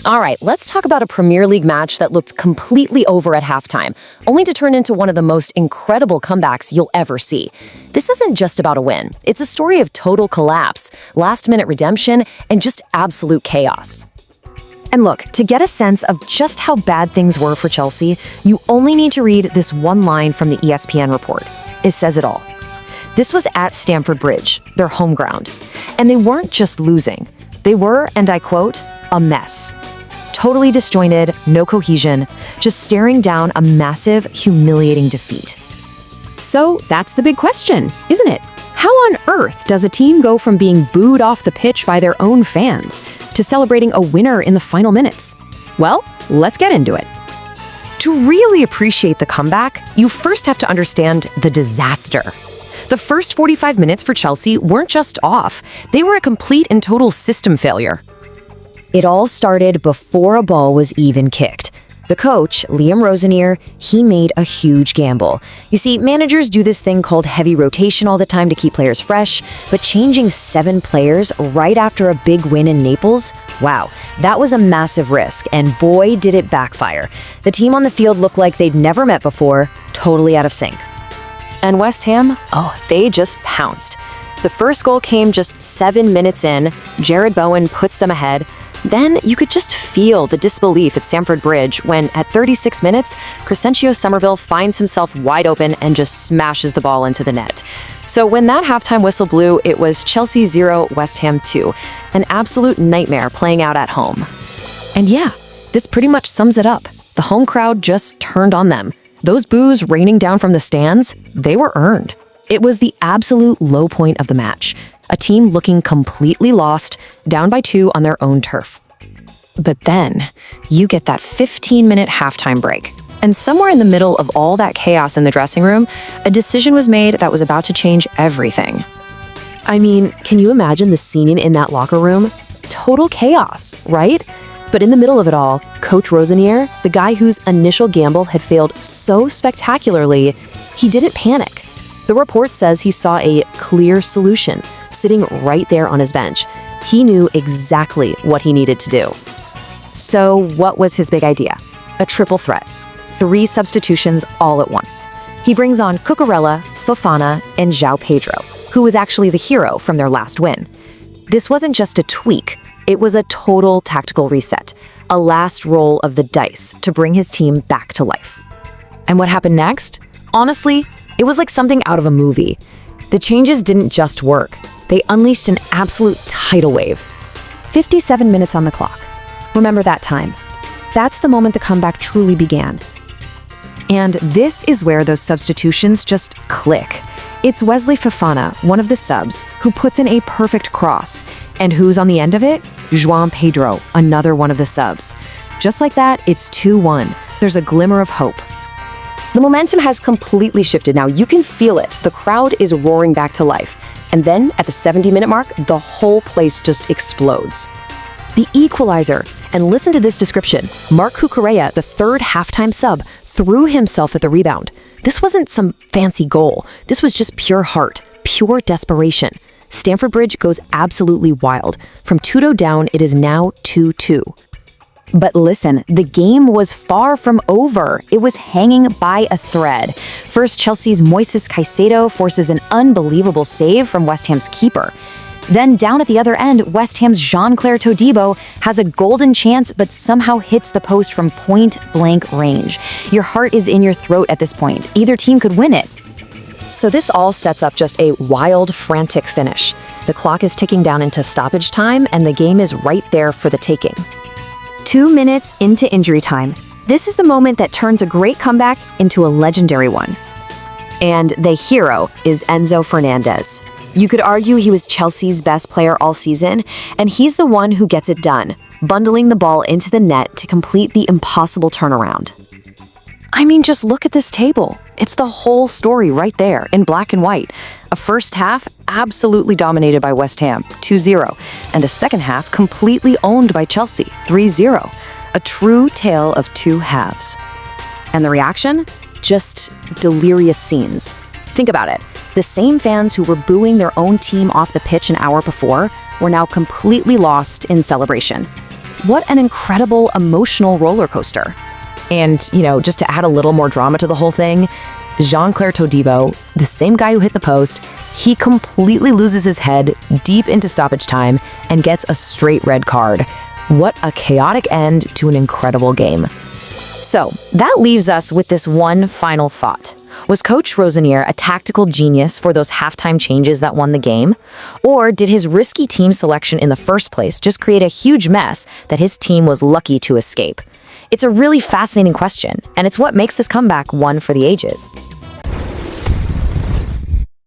All right, let's talk about a Premier League match that looked completely over at halftime, only to turn into one of the most incredible comebacks you'll ever see. This isn't just about a win. It's a story of total collapse, last-minute redemption, and just absolute chaos. And look, to get a sense of just how bad things were for Chelsea, you only need to read this one line from the ESPN report. It says it all. This was at Stamford Bridge, their home ground. And they weren't just losing. They were, and I quote, a mess. Totally disjointed, no cohesion, just staring down a massive, humiliating defeat. So that's the big question, isn't it? How on earth does a team go from being booed off the pitch by their own fans to celebrating a winner in the final minutes? Well, let's get into it. To really appreciate the comeback, you first have to understand the disaster. The first 45 minutes for Chelsea weren't just off, they were a complete and total system failure. It all started before a ball was even kicked. The coach, Liam Rosenior, he made a huge gamble. You see, managers do this thing called heavy rotation all the time to keep players fresh, but changing 7 players right after a big win in Naples? Wow, that was a massive risk, and boy, did it backfire. The team on the field looked like they'd never met before, totally out of sync. And West Ham? Oh, they just pounced. The first goal came just 7 minutes in. Jarrod Bowen puts them ahead. Then you could just feel the disbelief at Stamford Bridge when, at 36 minutes, Crysencio Summerville finds himself wide open and just smashes the ball into the net. So when that halftime whistle blew, it was Chelsea 0, West Ham 2. An absolute nightmare playing out at home. And yeah, this pretty much sums it up. The home crowd just turned on them. Those boos raining down from the stands, they were earned. It was the absolute low point of the match. A team looking completely lost, down by 2 on their own turf. But then, you get that 15-minute halftime break. And somewhere in the middle of all that chaos in the dressing room, a decision was made that was about to change everything. I mean, can you imagine the scene in that locker room? Total chaos, right? But in the middle of it all, Coach Rosenior, the guy whose initial gamble had failed so spectacularly, he didn't panic. The report says he saw a clear solution sitting right there on his bench. He knew exactly what he needed to do. So what was his big idea? A triple threat. 3 substitutions all at once. He brings on Cucurella, Fofana, and Joao Pedro, who was actually the hero from their last win. This wasn't just a tweak. It was a total tactical reset, a last roll of the dice to bring his team back to life. And what happened next? Honestly, it was like something out of a movie. The changes didn't just work. They unleashed an absolute tidal wave. 57 minutes on the clock. Remember that time. That's the moment the comeback truly began. And this is where those substitutions just click. It's Wesley Fofana, one of the subs, who puts in a perfect cross. And who's on the end of it? Joao Pedro, another one of the subs. Just like that, it's 2-1. There's a glimmer of hope. The momentum has completely shifted now. You can feel it. The crowd is roaring back to life. And then, at the 70-minute mark, the whole place just explodes. The equalizer. And listen to this description. Marc Cucurella, the third halftime sub, threw himself at the rebound. This wasn't some fancy goal. This was just pure heart, pure desperation. Stamford Bridge goes absolutely wild. From 2-0 down, it is now 2-2. But listen, the game was far from over. It was hanging by a thread. First, Chelsea's Moises Caicedo forces an unbelievable save from West Ham's keeper. Then down at the other end, West Ham's Jean-Clair Todibo has a golden chance but somehow hits the post from point-blank range. Your heart is in your throat at this point. Either team could win it. So this all sets up just a wild, frantic finish. The clock is ticking down into stoppage time, and the game is right there for the taking. 2 minutes into injury time. This is the moment that turns a great comeback into a legendary one. And the hero is Enzo Fernández. You could argue he was Chelsea's best player all season, and he's the one who gets it done, bundling the ball into the net to complete the impossible turnaround. I mean, just look at this table. It's the whole story right there in black and white. A first half absolutely dominated by West Ham, 2-0, and a second half completely owned by Chelsea, 3-0. A true tale of 2 halves. And the reaction? Just delirious scenes. Think about it. The same fans who were booing their own team off the pitch an hour before were now completely lost in celebration. What an incredible emotional roller coaster. And, just to add a little more drama to the whole thing, Jean-Clair Todibo, the same guy who hit the post, he completely loses his head deep into stoppage time and gets a straight red card. What a chaotic end to an incredible game. So, that leaves us with this one final thought. Was Coach Rosenior a tactical genius for those halftime changes that won the game? Or did his risky team selection in the first place just create a huge mess that his team was lucky to escape? It's a really fascinating question, and it's what makes this comeback one for the ages.